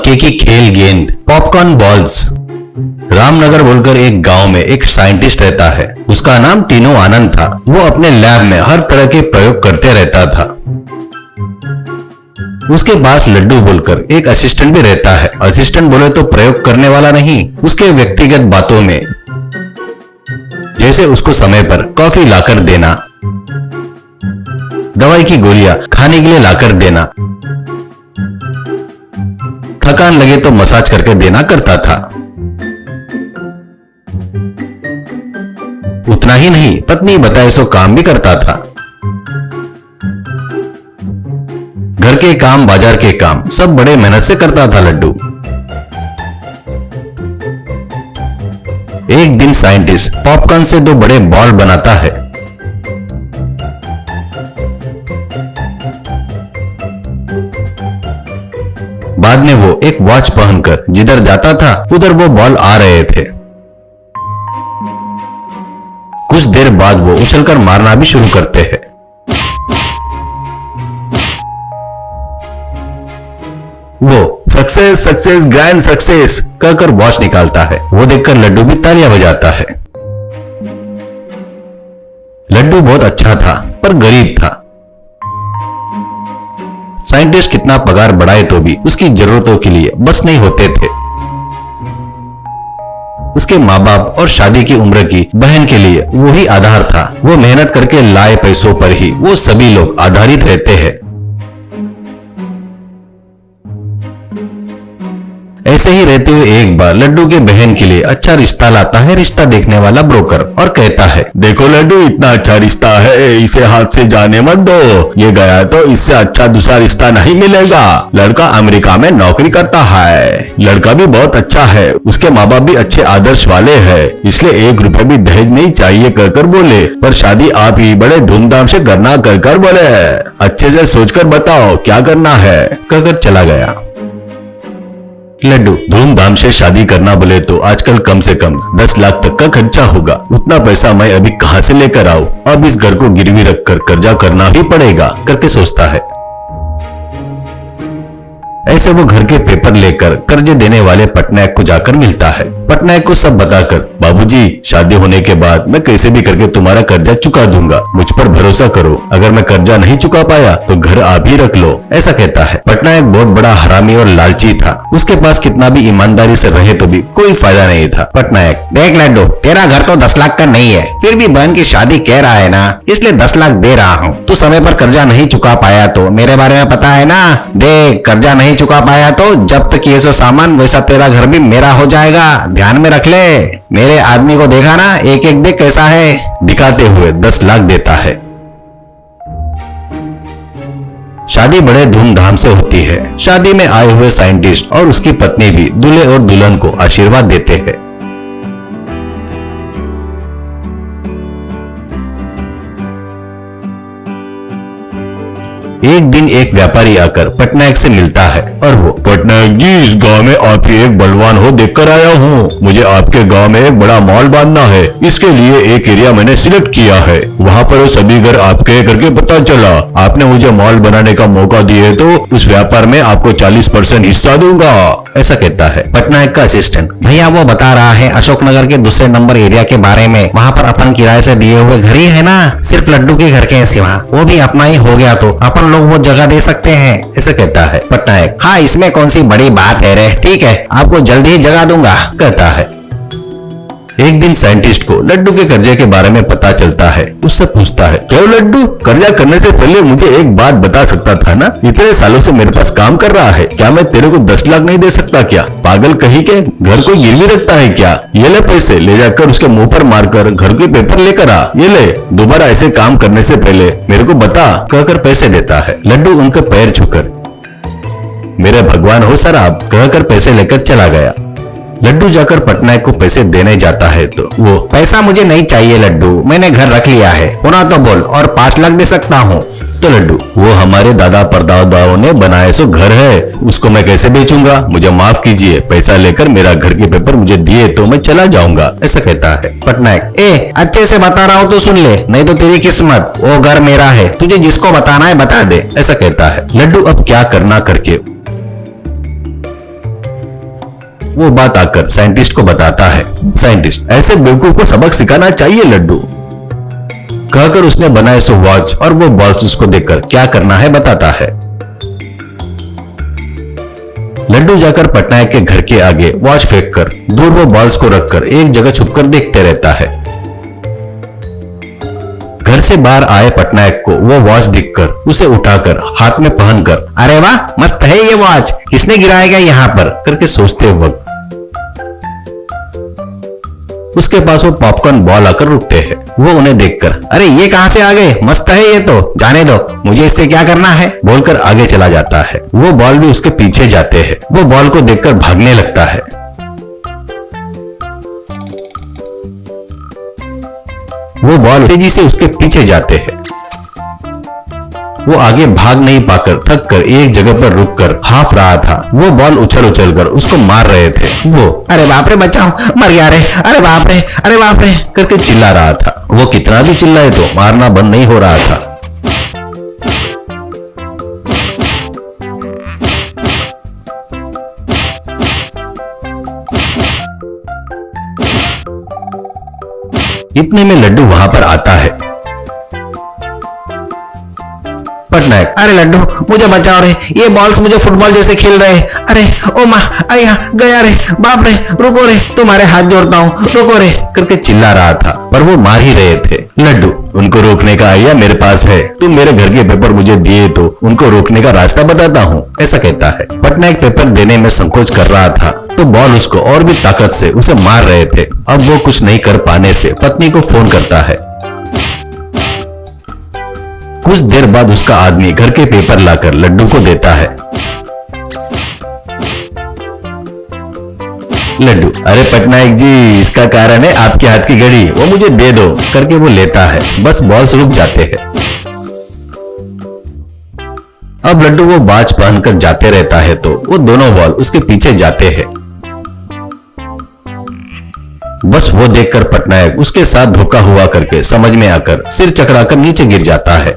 मक्के की खेल गेंद, पॉपकॉर्न बॉल्स। रामनगर बोलकर एक गांव में एक साइंटिस्ट रहता है। उसका नाम टीनो आनंद था। वो अपने लैब में हर तरह के प्रयोग करते रहता था। उसके पास लड्डू बोलकर एक असिस्टेंट भी रहता है। असिस्टेंट बोले तो प्रयोग करने वाला नहीं, उसके व्यक्तिगत बातों में, जैसे उसको समय पर कॉफी लाकर देना, दवाई की गोलियां खाने के लिए लाकर देना, थकान लगे तो मसाज करके देना करता था। उतना ही नहीं, पत्नी बताए सो काम भी करता था। घर के काम, बाजार के काम सब बड़े मेहनत से करता था लड्डू। एक दिन साइंटिस्ट पॉपकॉर्न से 2 बड़े बॉल बनाता है। बाद में वो एक वॉच पहनकर जिधर जाता था उधर वो बॉल आ रहे थे। कुछ देर बाद वो उछलकर मारना भी शुरू करते हैं। वो सक्सेस सक्सेस ग्रैंड सक्सेस कहकर वॉच निकालता है। वो देखकर लड्डू भी तालियां बजाता है। लड्डू बहुत अच्छा था पर गरीब था। साइंटिस्ट कितना पगार बढ़ाए तो भी उसकी जरूरतों के लिए बस नहीं होते थे। उसके माँ बाप और शादी की उम्र की बहन के लिए वही आधार था। वो मेहनत करके लाए पैसों पर ही वो सभी लोग आधारित रहते हैं। ऐसे ही रहते हुए एक बार लड्डू के बहन के लिए अच्छा रिश्ता लाता है रिश्ता देखने वाला ब्रोकर और कहता है, देखो लड्डू, इतना अच्छा रिश्ता है, इसे हाथ से जाने मत दो। ये गया तो इससे अच्छा दूसरा रिश्ता नहीं मिलेगा। लड़का अमेरिका में नौकरी करता है, लड़का भी बहुत अच्छा है, उसके माँ बाप भी अच्छे आदर्श वाले हैं, इसलिए 1 रुपए भी दहेज नहीं चाहिए कहकर बोले, पर शादी आप ही बड़े धूमधाम से करना कहकर बोले। अच्छे से सोचकर बताओ क्या करना है कहकर चला गया। लड्डू, धूमधाम से शादी करना बोले तो आजकल कम से कम 10 लाख तक का खर्चा होगा। उतना पैसा मैं अभी कहां से लेकर आऊं? अब इस घर को गिरवी रखकर कर्जा करना ही पड़ेगा करके सोचता है। ऐसे वो घर के पेपर लेकर कर्जे देने वाले पटनायक को जाकर मिलता है। पटनायक को सब बताकर, बाबूजी, शादी होने के बाद मैं कैसे भी करके तुम्हारा कर्जा चुका दूंगा, मुझ पर भरोसा करो। अगर मैं कर्जा नहीं चुका पाया तो घर आप ही रख लो, ऐसा कहता है। पटनायक बहुत बड़ा हरामी और लालची था। उसके पास कितना भी ईमानदारी से रहे तो भी कोई फायदा नहीं था। पटनायक, देख लड्डू, तेरा घर तो 10 लाख का नहीं है, फिर भी बहन की शादी कह रहा है ना, इसलिए 10 लाख दे रहा हूँ। तू समय पर कर्जा नहीं चुका पाया तो मेरे बारे में पता है ना, देख, कर्जा नहीं चुका पाया तो जब्त किए सो सामान वैसा तेरा घर भी मेरा हो जाएगा, ध्यान में रख ले। मेरे आदमी को देखा ना, एक एक देख कैसा है, दिखाते हुए 10 लाख देता है। शादी बड़े धूमधाम से होती है। शादी में आए हुए साइंटिस्ट और उसकी पत्नी भी दूल्हे और दुल्हन को आशीर्वाद देते हैं। एक दिन एक व्यापारी आकर पटनायक से मिलता है और वो, पटनायक जी, इस गांव में आप ही एक बलवान हो देखकर आया हूँ। मुझे आपके गांव में एक बड़ा मॉल बांधना है। इसके लिए एक एरिया मैंने सिलेक्ट किया है। वहाँ पर सभी घर आपके करके पता चला। आपने मुझे मॉल बनाने का मौका दिए तो उस व्यापार में आपको 40% हिस्सा दूंगा, ऐसा कहता है। पटनायक का असिस्टेंट, भैया वो बता रहा है अशोकनगर के दूसरे नंबर एरिया के बारे में। वहाँ पर अपन किराए से दिए हुए घर ही है ना, सिर्फ लड्डू के घर के सिवा, वो भी अपना ही हो गया तो अपन लोग वो जगह दे सकते हैं, ऐसा कहता है। पटनायक, हाँ, इसमें कौन सी बड़ी बात है रे, ठीक है, आपको जल्दी ही जगह दूंगा, कहता है। एक दिन साइंटिस्ट को लड्डू के कर्जे के बारे में पता चलता है। उससे पूछता है, क्यों लड्डू, कर्जा करने से पहले मुझे एक बात बता सकता था ना? इतने सालों से मेरे पास काम कर रहा है, क्या मैं तेरे को 10 लाख नहीं दे सकता क्या? पागल कहीं के, घर को गिरवी रखता है क्या? ये ले पैसे, ले जाकर उसके मुंह पर मारकर घर के पेपर लेकर आ। ये ले, दोबारा ऐसे काम करने से पहले मेरे को बता, कहकर पैसे देता है। लड्डू उनके पैर छूकर, मेरे भगवान हो सर आप, कहकर पैसे लेकर चला गया। लड्डू जाकर पटनायक को पैसे देने जाता है तो वो, पैसा मुझे नहीं चाहिए लड्डू, मैंने घर रख लिया है, होना तो बोल, और 5 लाख दे सकता हूँ। तो लड्डू, वो हमारे दादा परदादाओं ने बनाए सो घर है, उसको मैं कैसे बेचूंगा, मुझे माफ कीजिए, पैसा लेकर मेरा घर के पेपर मुझे दिए तो मैं चला जाऊंगा, ऐसा कहता है। पटनायक, ए, अच्छे से बता रहा हूँ तो सुन ले, नहीं तो तेरी किस्मत, वो घर मेरा है, तुझे जिसको बताना है बता दे, ऐसा कहता है। लड्डू अब क्या करना करके वो बात आकर साइंटिस्ट को बताता है। साइंटिस्ट, ऐसे बेवकूफ को सबक सिखाना चाहिए लड्डू, कहकर उसने बनाए सो वॉच और वो बॉल्स उसको देखकर क्या करना है बताता है। लड्डू जाकर पटनायक के घर के आगे वॉच फेंक कर दूर वो बॉल्स को रखकर एक जगह छुपकर देखते रहता है। घर से बाहर आए पटनायक को वो वॉच दिखकर उसे उठाकर हाथ में पहनकर, अरे वाह मस्त है ये वॉच, किसने गिराएगा यहाँ पर करके सोचते वक्त उसके पास वो पॉपकॉर्न बॉल आकर रुकते हैं। वो उन्हें देखकर, अरे ये कहां से आ गए, मस्त है ये तो, जाने दो, मुझे इससे क्या करना है बोलकर आगे चला जाता है। वो बॉल भी उसके पीछे जाते हैं। वो बॉल को देखकर भागने लगता है। वो बॉल तेजी से उसके पीछे जाते हैं। वो आगे भाग नहीं पाकर थक कर एक जगह पर रुककर हाफ रहा था। वो बॉल उछल कर उसको मार रहे थे। वो अरे बाप रे बचाओ, मर गया रे, अरे बाप रे करके चिल्ला रहा था। वो कितना भी चिल्लाए तो मारना बंद नहीं हो रहा था। इतने में लड्डू वहां पर आता है। पटनायक, अरे लड्डू मुझे बचाओ रे, ये बॉल्स मुझे फुटबॉल जैसे खेल रहे हैं, अरे ओ माँ आया गया रे, बाप रे रुको रे, तुम्हारे हाथ जोड़ता हूँ, रुको रे करके चिल्ला रहा था, पर वो मार ही रहे थे। लड्डू, उनको रोकने का आइडिया मेरे पास है, तुम मेरे घर के पेपर मुझे दिए तो उनको रोकने का रास्ता बताता हूँ, ऐसा कहता है। पटनायक पेपर देने में संकोच कर रहा था तो बॉल उसको और भी ताकत से उसे मार रहे थे। अब वो कुछ नहीं कर पाने से पत्नी को फोन करता है। कुछ देर बाद उसका आदमी घर के पेपर लाकर लड्डू को देता है। लड्डू, अरे पटनायक जी, इसका कारण है आपके हाथ की घड़ी, वो मुझे दे दो करके वो लेता है। बस बॉल्स रुक जाते हैं। अब लड्डू वो बाज पहनकर जाते रहता है तो वो दोनों बॉल उसके पीछे जाते हैं। बस वो देखकर पटनायक उसके साथ धोखा हुआ करके समझ में आकर सिर चकराकर नीचे गिर जाता है।